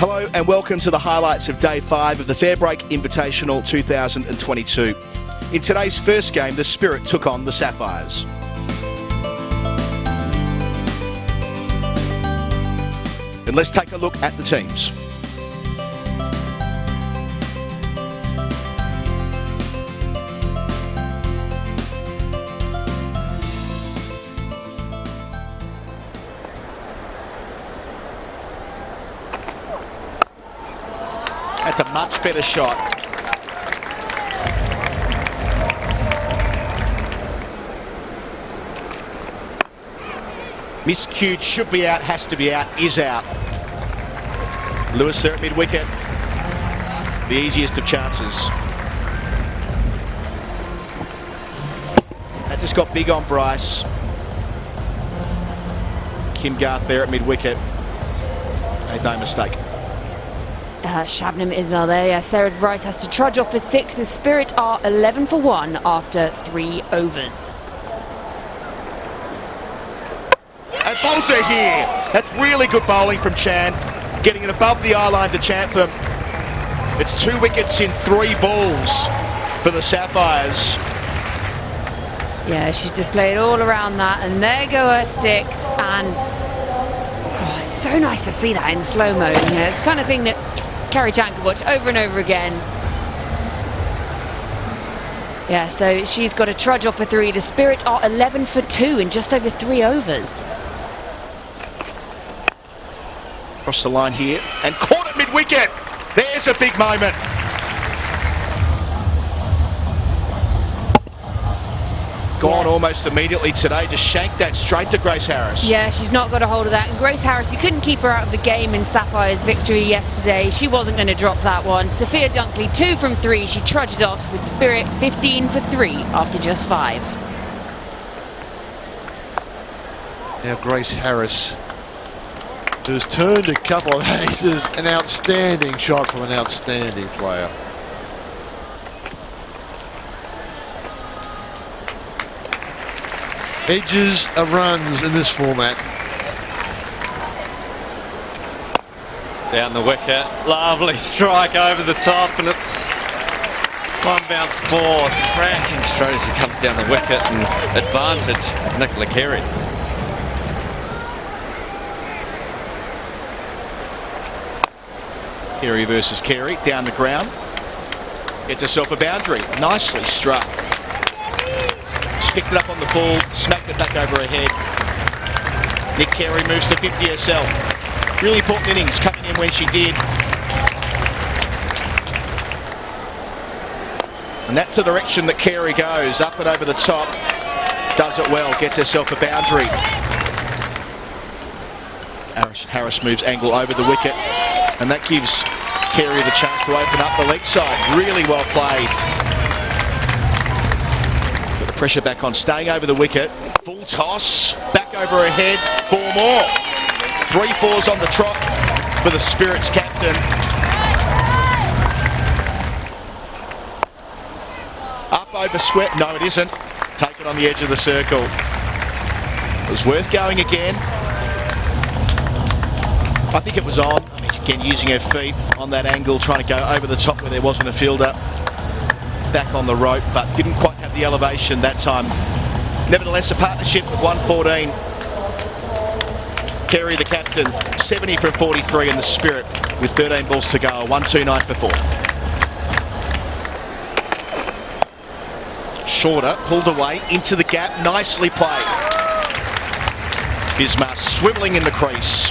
Hello and welcome to the highlights of Day 5 of the Fairbreak Invitational 2022. In today's first game, the Sprit took on the Sapphires. And let's take a look at the teams. That's a much better shot. Miscued, should be out, has to be out, is out. Lewis there at mid-wicket. The easiest of chances. That just got big on Bryce. Kim Garth there at mid-wicket. Made no mistake. Shabnam Ismail there. Yeah, Sarah Bryce has to trudge off for 6. The Sprit are 11 for 1 after 3 overs. And Bolter here. That's really good bowling from Chan. Getting it above the eye line to Chantham. It's 2 wickets in 3 balls for the Sapphires. Yeah, she's just played all around that, and there go her sticks. And it's so nice to see that in slow-mo. You know, it's the kind of thing that Kerry Chan could watch over and over again. Yeah, so she's got to trudge off for 3. The Sprit are 11 for 2 in just over 3 overs. Across the line here and caught at mid-wicket. There's a big moment. Gone almost immediately today. Just shanked that straight to Grace Harris. Yeah, she's not got a hold of that. And Grace Harris, you couldn't keep her out of the game in Sapphire's victory yesterday. She wasn't going to drop that one. Sophia Dunkley, 2 from 3. She trudged off with Sprit 15 for 3 after just 5. Now Grace Harris has turned a couple of aces. An outstanding shot from an outstanding player. Edges are runs in this format. Down the wicket, lovely strike over the top, and it's one bounce ball, cracking straight as he comes down the wicket, and advantage Nicola Carey. Carey versus Carey, down the ground. Gets herself a boundary. Nicely struck. She picked it up on the ball, smacked it back over her head. Nick Carey moves to 50 herself. Really important innings coming in when she did. And that's the direction that Carey goes, up and over the top. Does it well, gets herself a boundary. Harris moves angle over the wicket, and that gives Carey the chance to open up the leg side. Really well played. Got the pressure back on, staying over the wicket. Full toss, back over her head, 4 more. 3 fours on the trot for the Spirit's captain. Up over swept, no it isn't. Taken on the edge of the circle. It was worth going again. I think it was on. I mean, again, using her feet on that angle, trying to go over the top where there wasn't a fielder. Back on the rope, but didn't quite have the elevation that time. Nevertheless, a partnership of 114. Carey, the captain, 70 from 43 in the Sprit with 13 balls to go. 129 for 4. Shorter, pulled away into the gap. Nicely played. Bismarck swivelling in the crease.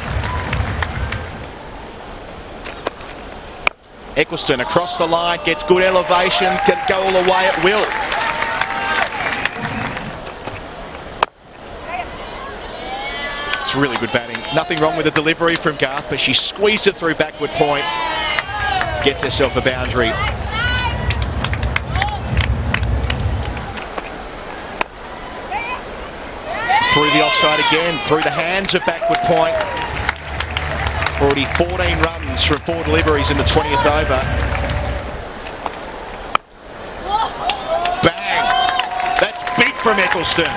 Eccleston across the line, gets good elevation, can go all the way at will. It's really good batting. Nothing wrong with the delivery from Garth, but she squeezed it through backward point. Gets herself a boundary. Through the offside again, through the hands of backward point. Already 14 runs from 4 deliveries in the 20th over. Bang! That's big from Eccleston.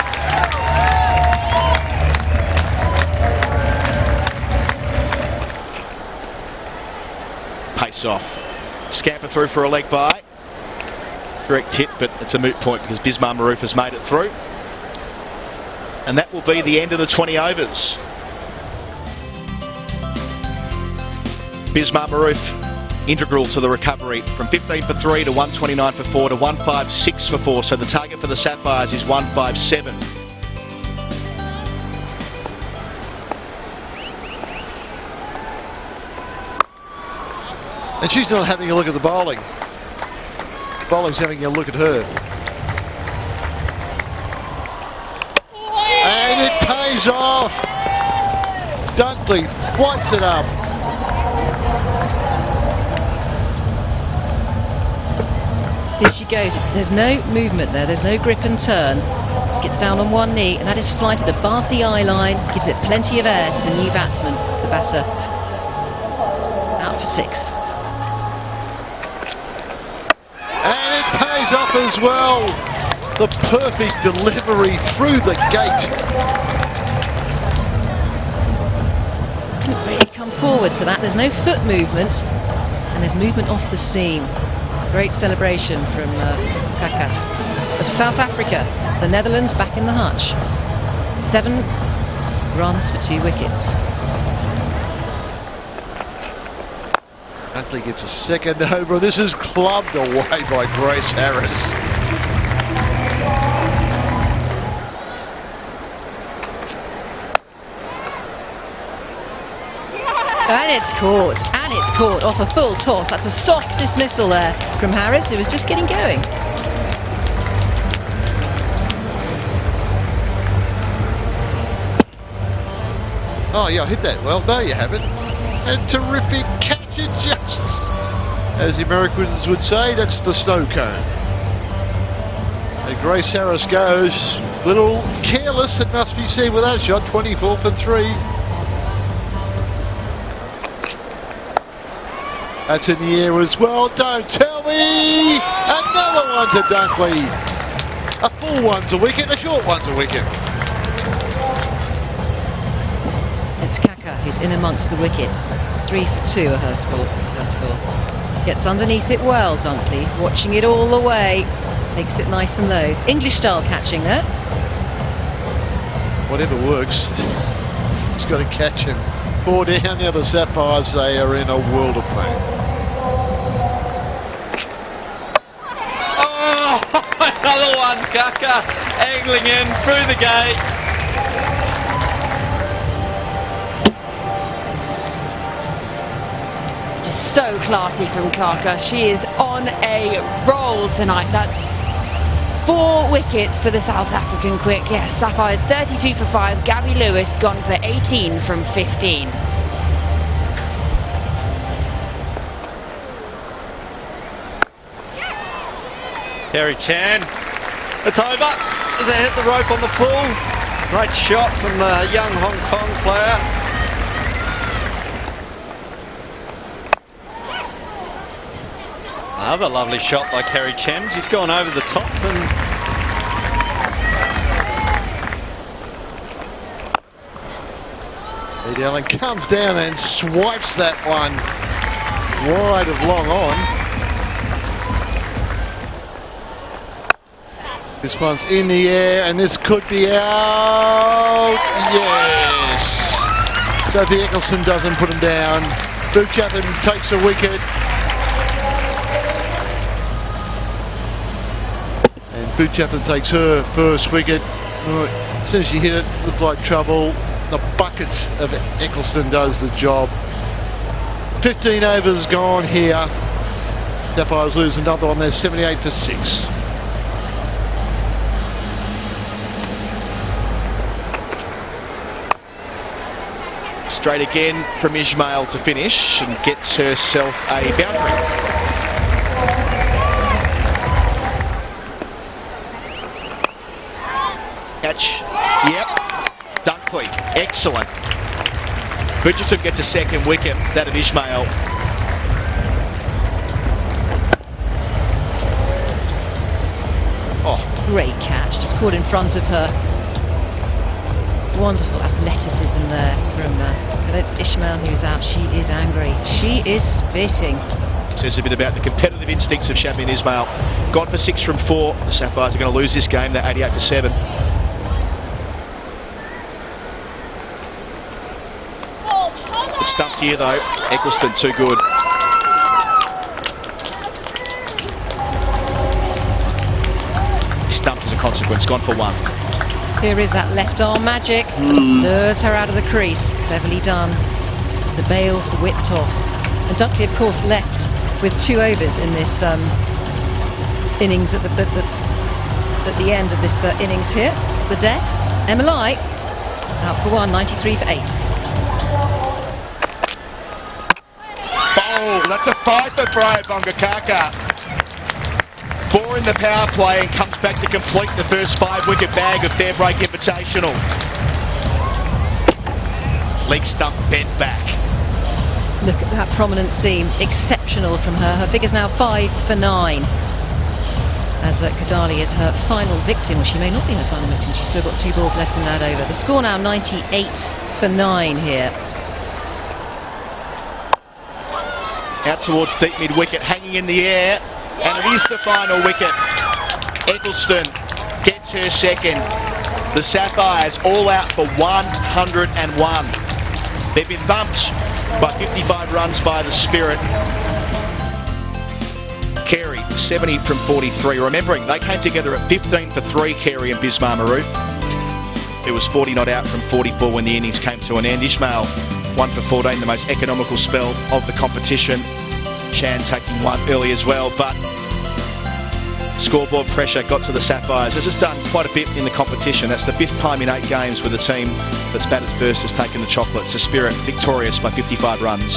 face off. Scamper through for a leg bye. Direct hit, but it's a moot point because Bismarck Maroof has made it through. And that will be the end of the 20 overs. Bismarck Maroof integral to the recovery from 15 for 3 to 129 for 4 to 156 for 4. So the target for the Sapphires is 157. And she's not having a look at the bowling. Bowling's having a look at her. And it pays off. Dunkley whites it up. Here she goes. There's no movement there. There's no grip and turn. She gets down on one knee, and that is flighted above the eye line. Gives it plenty of air to the new batsman, the batter. Out for 6. And it pays off as well. The perfect delivery through the gate. Doesn't really come forward to that. There's no foot movement, and there's movement off the seam. Great celebration from Kaka of South Africa. The Netherlands back in the hutch. Devon runs for 2 wickets. Huntley gets a second over. This is clubbed away by Grace Harris. And it's caught. And it's caught off a full toss. That's a soft dismissal there from Harris, who was just getting going. Oh, yeah, I hit that well. No, you haven't. A terrific catch and just, as the Americans would say, that's the snow cone. And Grace Harris goes a little careless, it must be said, with that shot. 24 for 3. That's in the air as well. Don't tell me! Another one to Dunkley. A full one's a wicket, a short one's a wicket. It's Kaka who's in amongst the wickets. 3 for 2 are her score. Gets underneath it well, Dunkley. Watching it all the way. Takes it nice and low. English style catching there. Whatever works. He's got to catch him. 4 down, the other Sapphires, they are in a world of pain. Oh, another one, Kaka angling in through the gate. Just so classy from Kaka. She is on a roll tonight. That's 4 wickets for the South African quick. Yes, Sapphires 32 for 5. Gabby Lewis gone for 18 from 15. Kerry Chan, it's over as they hit the rope on the full. Great shot from the young Hong Kong player. Another lovely shot by Kerry Chen. She's gone over the top and Eddie Allen comes down and swipes that one wide of long on. This one's in the air and this could be out. Yes. Sophie Eccleston doesn't put him down. Buchanan takes a wicket. Buchanan takes her first wicket. As soon as she hit it, looked like trouble. The buckets of Eccleston does the job. 15 overs gone here. Sapphires lose another one there, 78 for 6. Straight again from Ismail to finish and gets herself a boundary. Catch. Yep. Dunkley. Excellent. Bridgerton gets a second wicket. That of Ismail. Oh, great catch. Just caught in front of her. Wonderful athleticism there from it's Ishmael who's out. She is angry. She is spitting. Says a bit about the competitive instincts of Shabin Ismail. Gone for 6 from 4. The Sapphires are going to lose this game. They're 88 for 7. It's stumped here though. Eccleston too good. Stumped as a consequence. Gone for 1. Here is that left arm magic. Lures her out of the crease. Cleverly done. The bails whipped off. And Dunkley, of course, left with 2 overs in this innings at the end of this innings here. The death. Emma Light out for 1, 93 for 8. Oh, that's a 5 for Brian Bongakaka. 4 in the power play and comes back to complete the first 5-wicket bag of Fairbreak Invitational. Leg stump bent back. Look at that prominent seam, exceptional from her. Her figure's now 5 for 9. As Kadali is her final victim. Well, she may not be her final victim. She's still got 2 balls left in that over. The score now 98 for 9 here. Out towards deep mid-wicket, hanging in the air. And it is the final wicket. Eccleston gets her second. The Sapphires all out for 101. They've been thumped by 55 runs by the Sprit. Carey, 70 from 43. Remembering, they came together at 15 for 3, Carey and Bismar Maroof. It was 40 not out from 44 when the innings came to an end. Ismail, 1 for 14, the most economical spell of the competition. Chan taking 1 early as well, but scoreboard pressure got to the Sapphires. This has done quite a bit in the competition. That's the 5th time in 8 games where the team that's batted first has taken the chocolates. The Spirit victorious by 55 runs.